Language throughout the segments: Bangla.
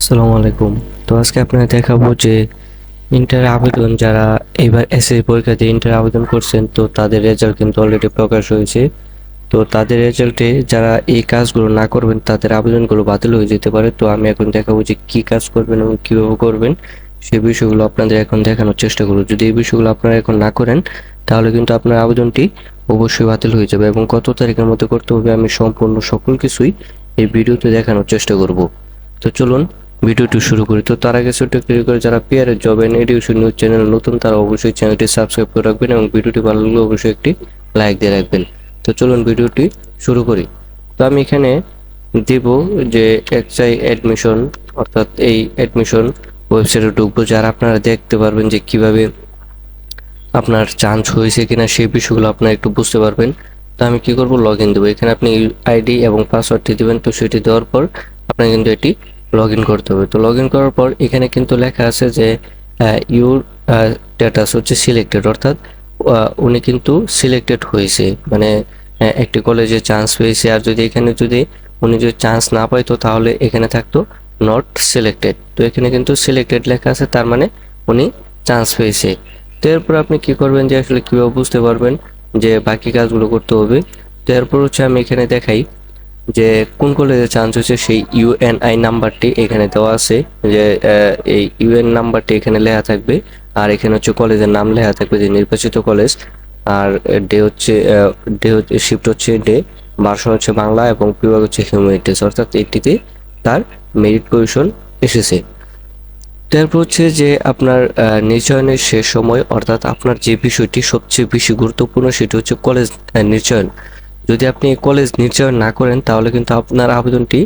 আসসালামু আলাইকুম। তো আজকে আপনাদের দেখাবো যে ইন্টার আবেদন যারা এবার এসএসসি পরীক্ষা দিয়ে ইন্টার আবেদন করছেন, তো তাদের রেজাল্ট কিন্তু অলরেডি প্রকাশ হয়েছে। তো তাদের রেজাল্টে যারা এই কাজগুলো না করবেন তাদের আবেদনগুলো বাতিল হয়ে যেতে পারে। তো আমি এখন দেখাবো যে কী কাজ করবেন এবং কীভাবে করবেন সেই বিষয়গুলো আপনাদের এখন দেখানোর চেষ্টা করব। যদি এই বিষয়গুলো আপনারা এখন না করেন তাহলে কিন্তু আপনার আবেদনটি অবশ্যই বাতিল হয়ে যাবে, এবং কত তারিখের মধ্যে করতে হবে আমি সম্পূর্ণ সকল কিছুই এই ভিডিওতে দেখানোর চেষ্টা করব। তো চলুন ভিডিওটি শুরু করি। তো তার আগে ছোট্ট ক্লিক করে যারা PR job and education news channel নতুন তারা অবশ্যই চ্যানেলটি সাবস্ক্রাইব করে রাখবেন এবং ভিডিওটি ভালো লাগলে অবশ্যই একটি লাইক দিয়ে রাখবেন। তো চলুন ভিডিওটি শুরু করি। তো আমি এখানে দেব যে এক্সআই অ্যাডমিশন, অর্থাৎ এই অ্যাডমিশন ওয়েবসাইটে ঢুকবো, যারা আপনারা দেখতে পারবেন যে কিভাবে আপনার চান্স হয়েছে কিনা সেই বিষয়গুলো আপনারা একটু বুঝতে পারবেন। তো আমি কি করব, লগ ইন দেবো। এখানে আপনি আইডি এবং পাসওয়ার্ডটি দেবেন। তো সেটি দেওয়ার পর আপনার কিন্তু এটি লগ ইন করতে হবে। তো লগ ইন করার পর এখানে কিন্তু লেখা আছে যে ইউর স্ট্যাটাস হচ্ছে সিলেক্টেড, অর্থাৎ উনি কিন্তু সিলেক্টেড হয়েছে, মানে একটি কলেজে চান্স পেয়েছে। আর যদি এখানে যদি উনি যদি চান্স না পাইতো তাহলে এখানে থাকতো নট সিলেক্টেড। তো এখানে কিন্তু সিলেক্টেড লেখা আছে, তার মানে উনি চান্স পেয়েছে। তো এরপর আপনি কি করবেন যে আসলে কীভাবে বুঝতে পারবেন যে বাকি কাজগুলো করতে হবে। তো এরপর হচ্ছে আমি এখানে দেখাই যে কোন কলেজে চান্স হচ্ছে, সেই ইউএনআই নাম্বারটি এখানে দেওয়া আছে, যে এই ইউএন নাম্বারটি এখানে লেখা থাকবে। আর এখানে হচ্ছে কলেজের নাম লেখা থাকবে, যে নির্বাচিত কলেজ। আর ডে হচ্ছে শিফট হচ্ছে ডে, ভার্সন হচ্ছে বাংলা এবং বিভাগ হচ্ছে হিউম্যানিটিজ, অর্থাৎ এটিতে তার মেরিট পজিশন এসেছে। তারপর হচ্ছে যে আপনার নির্বাচনের শেষ সময়, অর্থাৎ আপনার যে বিষয়টি সবচেয়ে বেশি গুরুত্বপূর্ণ সেটি হচ্ছে কলেজ নির্বাচন। যদি আপনি কলেজ নির্বাচন না করেন তাহলে কিন্তু আপনার আবেদনটি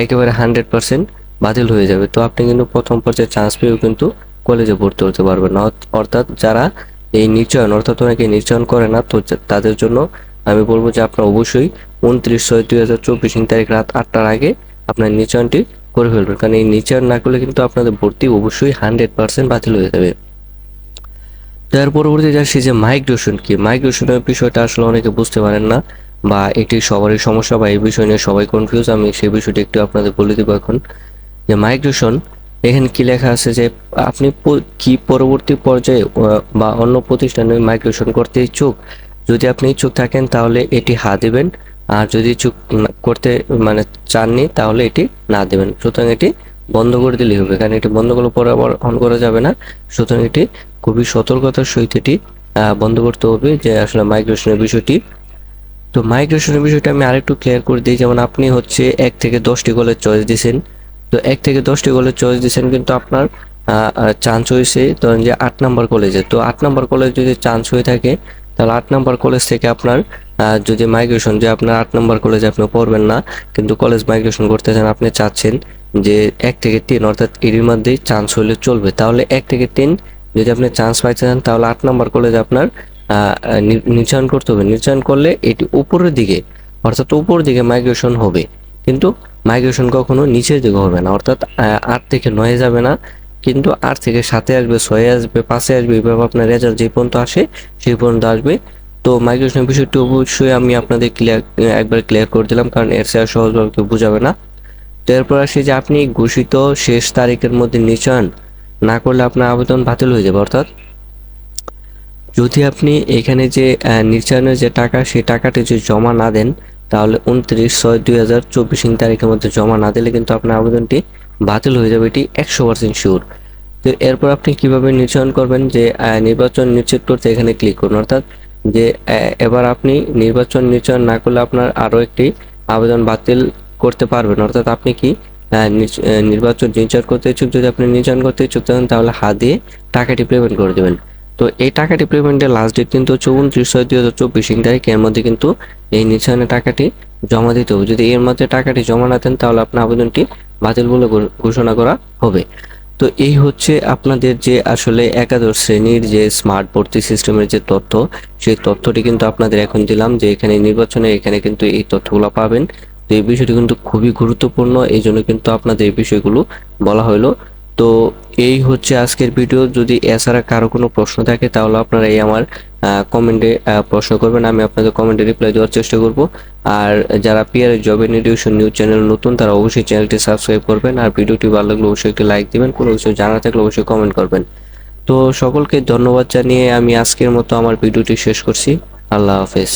একেবারে 100% বাতিল হয়ে যাবে। তো আপনি কিন্তু প্রথম পর্যায়ে চান্স পেয়েও কিন্তু কলেজে ভর্তি হতে পারবেন না। অর্থাৎ যারা এই নির্বাচন, অর্থাৎ অনেকে নির্বাচন করে না, তো তাদের জন্য আমি বলবো যে আপনার অবশ্যই 29/6/2024 তারিখ রাত 8টার আগে আপনার নির্বাচনটি করে ফেলবেন, কারণ এই নির্বাচন না করলে কিন্তু আপনাদের ভর্তি অবশ্যই 100% বাতিল হয়ে যাবে। তার পরবর্তীতে আসি যে মাইগ্রেশন কি। মাইগ্রেশনের বিষয়টা আসলে অনেকে বুঝতে পারেন না, বা এটি সবারই সমস্যা, বা এই বিষয় নিয়ে সবাই কনফিউজ। আমি সেই বিষয়টি একটু আপনাদের বলে দেবো এখন। যে মাইগ্রেশন, এখানে কি লেখা আছে যে আপনি কি পরবর্তী পর্যায়ে বা অন্য প্রতিষ্ঠানে মাইগ্রেশন করতে ইচ্ছুক। যদি আপনি ইচ্ছুক থাকেন তাহলে এটি হা দেবেন, আর যদি ইচ্ছুক করতে মানে চাননি তাহলে এটি না দেবেন। সুতরাং এটি বন্ধ করে দিলেই হবে, কারণ এটি বন্ধ করলে পরে আবার অন করা যাবে না। সুতরাং এটি খুবই সতর্কতার সহিত এটি বন্ধ করতে হবে, যে আসলে মাইগ্রেশনের বিষয়টি। তো মাইগ্রেশনের বিষয়টা আমি আরেকটু ক্লিয়ার করে দিই। যেমন আপনি হচ্ছে 1 থেকে 10টি কলেজ চয়েস দিয়েছেন। তো 1 থেকে 10টি কলেজ চয়েস দিয়েছেন, কিন্তু আপনার চান্স হয়েছে ধরেন যে 8 নম্বর কলেজে। তো 8 নম্বর কলেজ যদি চান্স হয়ে থাকে তাহলে 8 নম্বর কলেজ থেকে আপনার যদি মাইগ্রেশন, যে আপনার 8 নম্বর কলেজে আপনি পড়বেন না কিন্তু কলেজ মাইগ্রেশন করতে চান, আপনি চাচ্ছেন যে 1 থেকে 3, অর্থাৎ এর মধ্যেই চান্স হলে চলবে। তাহলে 1 থেকে 3 যদি আপনি চান্স পাইতে চান তাহলে 8 নম্বর কলেজে আপনার নির্ধারণ করতে হবে। নির্ধারণ করলে এটি উপরের দিকে, অর্থাৎ উপর দিকে মাইগ্রেশন হবে, কিন্তু মাইগ্রেশন কখনো নিচের দিকে হবে না। অর্থাৎ 8 থেকে 9 যাবে না, কিন্তু 8 থেকে 7 আসবে, 6 আসবে, 5 আসবে, এভাবে আপনার রেজাল্ট যে পর্যন্ত আসে সেই পর্যন্ত আসবে। তো মাইগ্রেশনের বিষয়টি অবশ্যই আমি আপনাদের একবার ক্লিয়ার করে দিলাম, কারণ এর চেয়ে সহজভাবে কেউ বুঝাবে না। তো এরপর আসি যে আপনি ঘোষিত শেষ তারিখের মধ্যে নির্বাচন না করলে আপনার আবেদন বাতিল হয়ে যাবে। অর্থাৎ যদি আপনি এখানে যে নির্বাচনের যে টাকা, সেই টাকাটি যদি জমা না দেন তাহলে 29/6/2024 তারিখের মধ্যে জমা না দিলে কিন্তু আপনার আবেদনটি বাতিল হয়ে যাবে, এটি 100% শিওর। তো এরপর আপনি কিভাবে নির্বাচন করবেন, যে নির্বাচন নিশ্চিত করতে এখানে ক্লিক করুন। অর্থাৎ যে এবার আপনি নির্বাচন না করলে আপনার আরও একটি আবেদন বাতিল করতে পারবেন। অর্থাৎ আপনি কি নির্বাচন করতে ইচ্ছুক, যদি আপনি নির্বাচন করতে ইচ্ছুক থাকেন তাহলে হা দিয়ে টাকাটি পেমেন্ট করে দেবেন। তো এই টাকাটি পেমেন্টের লাস্ট ডেট কিন্তু হচ্ছে 29/6/2024 তারিখ। এর মধ্যে কিন্তু এই নির্বাচনের টাকাটি জমা দিতে হবে। যদি এর মধ্যে টাকাটি জমা না দেন তাহলে আপনার আবেদনটি বাতিল বলে ঘোষণা করা হবে। তো এই হচ্ছে আপনাদের যে আসলে একাদশ শ্রেণীর যে স্মার্ট ভর্তি সিস্টেমের যে তথ্য, সেই তথ্যটি কিন্তু আপনাদের এখন দিলাম, যে এখানে নির্বাচনে এখানে কিন্তু এই তথ্যগুলো পাবেন। তো এই বিষয়টি কিন্তু খুবই গুরুত্বপূর্ণ, এই জন্য কিন্তু আপনাদের এই বিষয়গুলো বলা হলো। তো এই হচ্ছে আজকের ভিডিও। যদি এছাড়া কারো কোনো প্রশ্ন থাকে তাহলে আপনারা এই আমার কমেন্টে প্রশ্ন করবেন, আমি আপনাদের কমেন্টে রিপ্লাই দেওয়ার চেষ্টা করব। আর যারা PR job education news channel নতুন, তারা অবশ্যই চ্যানেলটি সাবস্ক্রাইব করবেন। আর ভিডিওটি ভালো লাগলে অবশ্যই একটি লাইক দিবেন, কোনো কিছু জানা থাকলে অবশ্যই কমেন্ট করবেন। তো সকলকে ধন্যবাদ জানিয়ে আমি আজকের মতো আমার ভিডিওটি শেষ করছি। আল্লাহ হাফেজ।